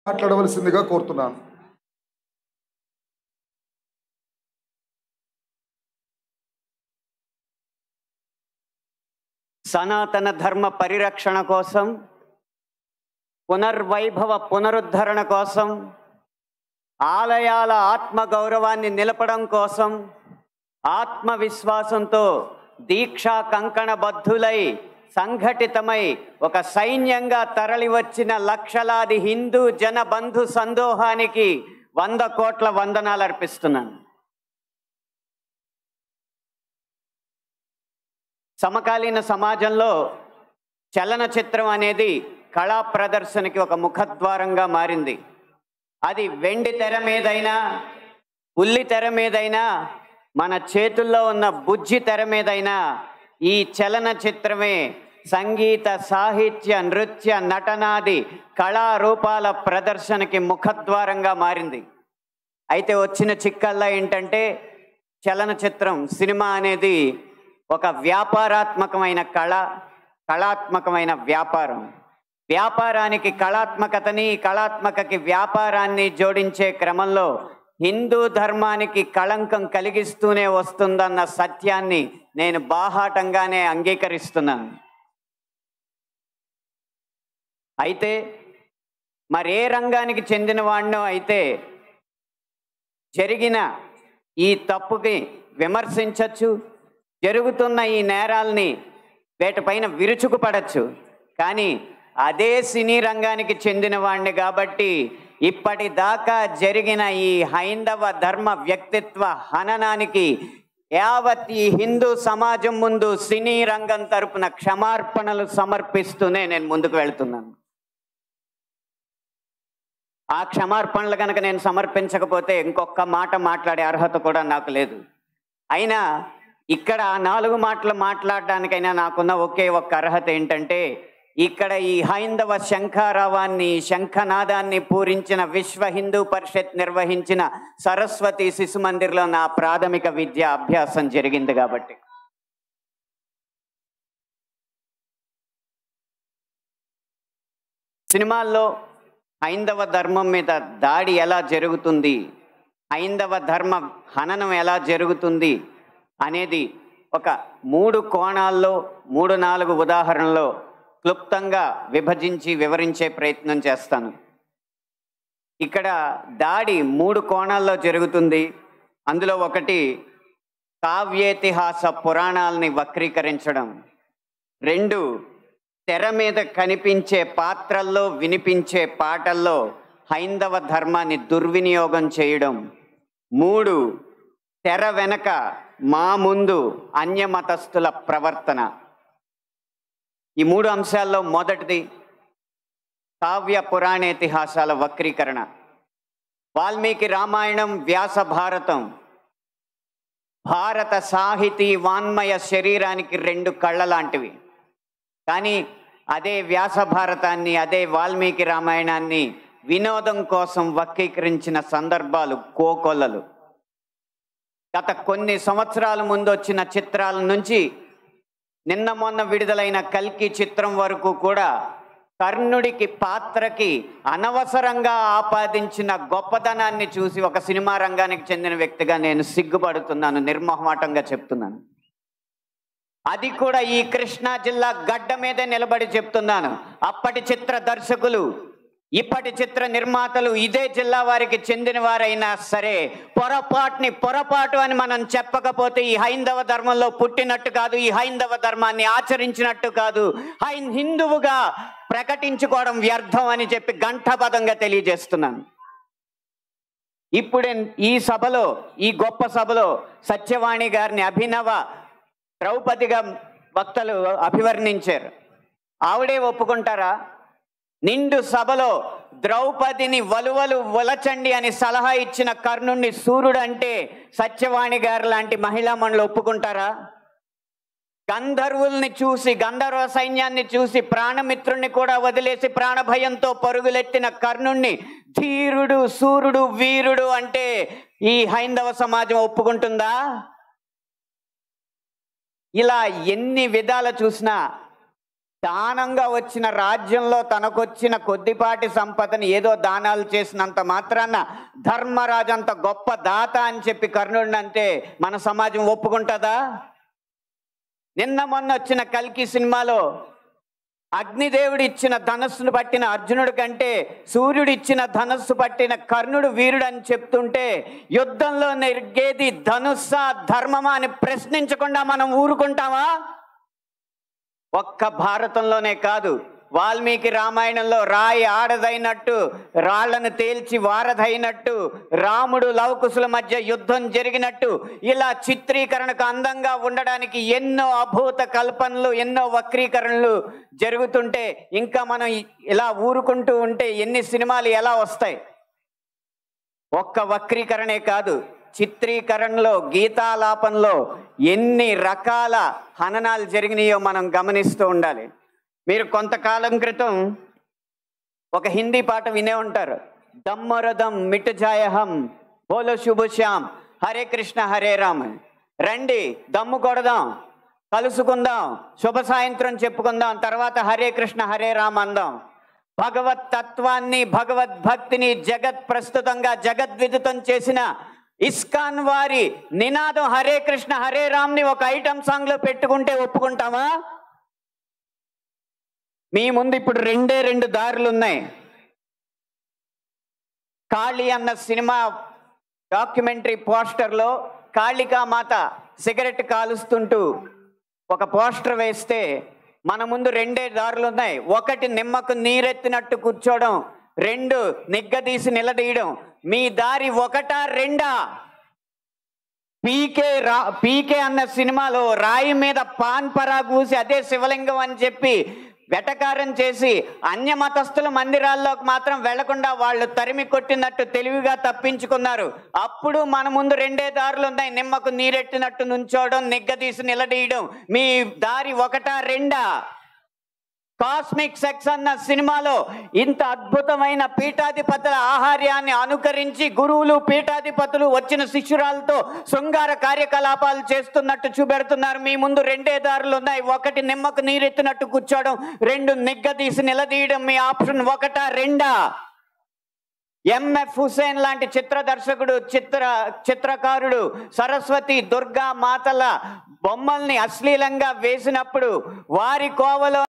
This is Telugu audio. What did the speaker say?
మాట్లాడవలసిందిగా కోరుతున్నాను. సనాతన ధర్మ పరిరక్షణ కోసం, పునర్వైభవ పునరుద్ధరణ కోసం, ఆలయాల ఆత్మగౌరవాన్ని నిలపడం కోసం ఆత్మవిశ్వాసంతో దీక్షా కంకణబద్ధులై సంఘటితమై ఒక సైన్యంగా తరలివచ్చిన లక్షలాది హిందూ జన బంధు సందోహానికి 100 కోట్ల వందనాలు అర్పిస్తున్నాను. సమకాలీన సమాజంలో చలనచిత్రం అనేది కళా ప్రదర్శనకి ఒక ముఖద్వారంగా మారింది. అది వెండి తెర మీదైనా, ఉల్లి తెర మీదైనా, మన చేతుల్లో ఉన్న బుజ్జి తెర మీదైనా ఈ చలనచిత్రమే సంగీత, సాహిత్య, నృత్య, నటనాది కళారూపాల ప్రదర్శనకి ముఖద్వారంగా మారింది. అయితే వచ్చిన చిక్కల్లా ఏంటంటే, చలనచిత్రం, సినిమా అనేది ఒక వ్యాపారాత్మకమైన కళాత్మకమైన వ్యాపారం. వ్యాపారానికి కళాత్మకతని, కళాత్మకకి వ్యాపారాన్ని జోడించే క్రమంలో హిందూ ధర్మానికి కళంకం కలిగిస్తూనే వస్తుందన్న సత్యాన్ని నేను బాహాటంగానే అంగీకరిస్తున్నాను. అయితే మరే రంగానికి చెందిన వాడినో అయితే జరిగిన ఈ తప్పుకి విమర్శించవచ్చు, జరుగుతున్న ఈ నేరాల్ని వేటిపైన విరుచుకుపడచ్చు. కానీ అదే సినీ రంగానికి చెందిన వాడిని కాబట్టి ఇప్పటిదాకా జరిగిన ఈ హైందవ ధర్మ వ్యక్తిత్వ హననానికి యావత్ ఈ హిందూ సమాజం ముందు సినీ రంగం తరపున క్షమార్పణలు సమర్పిస్తూనే నేను ముందుకు వెళ్తున్నాను. ఆ క్షమార్పణలు కనుక నేను సమర్పించకపోతే ఇంకొక మాట మాట్లాడే అర్హత కూడా నాకు లేదు. అయినా ఇక్కడ 4 మాటలు మాట్లాడడానికైనా నాకున్న ఒకే ఒక్క అర్హత ఏంటంటే, ఇక్కడ ఈ హైందవ శంఖారావాన్ని, శంఖనాదాన్ని పూరించిన విశ్వ హిందూ పరిషత్ నిర్వహించిన సరస్వతి శిశు మందిర్లో నా ప్రాథమిక విద్య అభ్యాసం జరిగింది కాబట్టి. సినిమాల్లో హైందవ ధర్మం మీద దాడి ఎలా జరుగుతుంది, హైందవ ధర్మ హననం ఎలా జరుగుతుంది అనేది ఒక 3 కోణాల్లో 3-4 ఉదాహరణలో క్లుప్తంగా విభజించి వివరించే ప్రయత్నం చేస్తాను. ఇక్కడ దాడి 3 కోణాల్లో జరుగుతుంది. అందులో ఒకటి కావ్యేతిహాస పురాణాలని వక్రీకరించడం, 2 తెర మీద కనిపించే పాత్రల్లో వినిపించే పాటల్లో హైందవ ధర్మాన్ని దుర్వినియోగం చేయడం, 3 తెర వెనక మా ముందు అన్యమతస్థుల ప్రవర్తన. ఈ 3 అంశాల్లో మొదటిది కావ్య పురాణేతిహాసాల వక్రీకరణ. వాల్మీకి రామాయణం, వ్యాస భారతం భారత సాహితీ వాన్మయ శరీరానికి 2 కళ్ళ లాంటివి. కానీ అదే వ్యాస భారతాన్ని, అదే వాల్మీకి రామాయణాన్ని వినోదం కోసం వక్రీకరించిన సందర్భాలు కోకొల్లలు. గత కొన్ని సంవత్సరాల ముందు వచ్చిన చిత్రాల నుంచి నిన్న మొన్న విడుదలైన కల్కి చిత్రం వరకు కూడా కర్ణుడికి పాత్రకి అనవసరంగా ఆపాదించిన గొప్పతనాన్ని చూసి ఒక సినిమా రంగానికి చెందిన వ్యక్తిగా నేను సిగ్గుపడుతున్నాను, నిర్మోహమాటంగా చెప్తున్నాను. అది కూడా ఈ కృష్ణా జిల్లా గడ్డ మీదే నిలబడి చెప్తున్నాను. అప్పటి చిత్ర దర్శకులు, ఇప్పటి చిత్ర నిర్మాతలు ఇదే జిల్లా వారికి చెందిన వారైనా సరే పొరపాటు అని మనం చెప్పకపోతే ఈ హైందవ ధర్మంలో పుట్టినట్టు కాదు, ఈ హైందవ ధర్మాన్ని ఆచరించినట్టు కాదు, హిందువుగా ప్రకటించుకోవడం వ్యర్థం అని చెప్పి ఘంటాపథంగా తెలియజేస్తున్నాను. ఇప్పుడే ఈ సభలో, ఈ గొప్ప సభలో సత్యవాణి గారిని అభినవ ద్రౌపదిగా వక్తలు అభివర్ణించారు. ఆవిడే ఒప్పుకుంటారా? నిండు సభలో ద్రౌపదిని వలువలు వలచండి అని సలహా ఇచ్చిన కర్ణుణ్ణి సూర్యుడు అంటే సత్యవాణి గారు లాంటి మహిళా మండలి ఒప్పుకుంటారా? గంధర్వుల్ని చూసి, గంధర్వ సైన్యాన్ని చూసి ప్రాణమిత్రుణ్ణి కూడా వదిలేసి ప్రాణభయంతో పరుగులెత్తిన కర్ణుణ్ణి ధీరుడు, సూర్యుడు, వీరుడు అంటే ఈ హైందవ సమాజం ఒప్పుకుంటుందా? ఇలా ఎన్ని విధాలు చూసినా దానంగా వచ్చిన రాజ్యంలో తనకొచ్చిన కొద్దిపాటి సంపదని ఏదో దానాలు చేసినంత మాత్రాన ధర్మరాజు అంత గొప్ప దాత అని చెప్పి కర్ణుడిని అంటే మన సమాజం ఒప్పుకుంటుందా? నిన్న మొన్న వచ్చిన కల్కి సినిమాలో అగ్నిదేవుడు ఇచ్చిన ధనస్సును పట్టిన అర్జునుడి కంటే సూర్యుడు ఇచ్చిన ధనస్సు పట్టిన కర్ణుడు వీరుడు అని చెప్తుంటే యుద్ధంలో నెగ్గేది ధనుస్సా ధర్మమా అని ప్రశ్నించకుండా మనం ఊరుకుంటామా? ఒక్క భారతంలోనే కాదు, వాల్మీకి రామాయణంలో రాయి ఆడదైనట్టు, రాళ్లను తేల్చి వారధైనట్టు, రాముడు లవకుశుల మధ్య యుద్ధం జరిగినట్టు, ఇలా చిత్రీకరణకు అందంగా ఉండడానికి ఎన్నో అభూత కల్పనలు, ఎన్నో వక్రీకరణలు జరుగుతుంటే ఇంకా మనం ఇలా ఊరుకుంటూ ఉంటే ఎన్ని సినిమాలు ఎలా వస్తాయి? ఒక్క వక్రీకరణే కాదు, చిత్రీకరణలో, గీతాలాపనలో ఎన్ని రకాల హననాలు జరిగినాయో మనం గమనిస్తూ ఉండాలి. మీరు కొంతకాలం క్రితం ఒక హిందీ పాట వినే ఉంటారు, దమ్మరదం మిట్ జాయహం బోలో శుభ శ్యామ్ హరే కృష్ణ హరే రామ్. రండి దమ్ము కొడదాం, కలుసుకుందాం, శుభ సాయంత్రం చెప్పుకుందాం, తర్వాత హరే కృష్ణ హరే రామ్ అందాం. భగవత్ తత్వాన్ని, భగవద్భక్తిని జగత్ ప్రస్తుతంగా జగద్విదితం చేసిన ఇస్కాన్ వారి నినాదం హరే కృష్ణ హరే రామ్ ని ఒక ఐటమ్ సాంగ్ లో పెట్టుకుంటే ఒప్పుకుంటామా? మీ ముందు ఇప్పుడు రెండు దారులు ఉన్నాయి. కాళీ అన్న సినిమా డాక్యుమెంటరీ పోస్టర్లో కాళికామాత సిగరెట్ కాలుస్తుంటూ ఒక పోస్టర్ వేస్తే మన ముందు రెండే దారులు ఉన్నాయి. ఒకటి నిమ్మకు నీరెత్తినట్టు కూర్చోవడం, రెండు నిగ్గదీసి నిలదీయడం. మీ దారి ఒకటా రెండా? పీకే అన్న సినిమాలో రాయి మీద పాన్ పరాగూసి అదే శివలింగం అని చెప్పి వెటకారం చేసి అన్య మతస్థుల మందిరాల్లోకి మాత్రం వెళ్లకుండా వాళ్ళు తరిమి కొట్టినట్టు తెలివిగా తప్పించుకున్నారు. అప్పుడు మన ముందు రెండే దారులు ఉన్నాయి, నిమ్మకు నీరెట్టినట్టు నుంచోవడం, నిగ్గదీసి నిలదీయడం. మీ దారి ఒకటా రెండా? కాస్మిక్ సెక్స్ అన్న సినిమాలో ఇంత అద్భుతమైన పీఠాధిపతుల ఆహార్యాన్ని అనుకరించి గురువులు, పీఠాధిపతులు వచ్చిన శిష్యురాలతో శృంగార కార్యకలాపాలు చేస్తున్నట్టు చూపెడుతున్నారు. మీ ముందు రెండే దారులు ఉన్నాయి, ఒకటి నిమ్మకు నీరెత్తినట్టు కూర్చోవడం, రెండు నిగ్గదీసి నిలదీయడం. మీ ఆప్షన్ ఒకటా రెండా? ఎంఎఫ్ హుసేన్ లాంటి చిత్ర దర్శకుడు, చిత్రకారుడు సరస్వతి, దుర్గా మాతల బొమ్మల్ని అశ్లీలంగా వేసినప్పుడు వారి కోవలో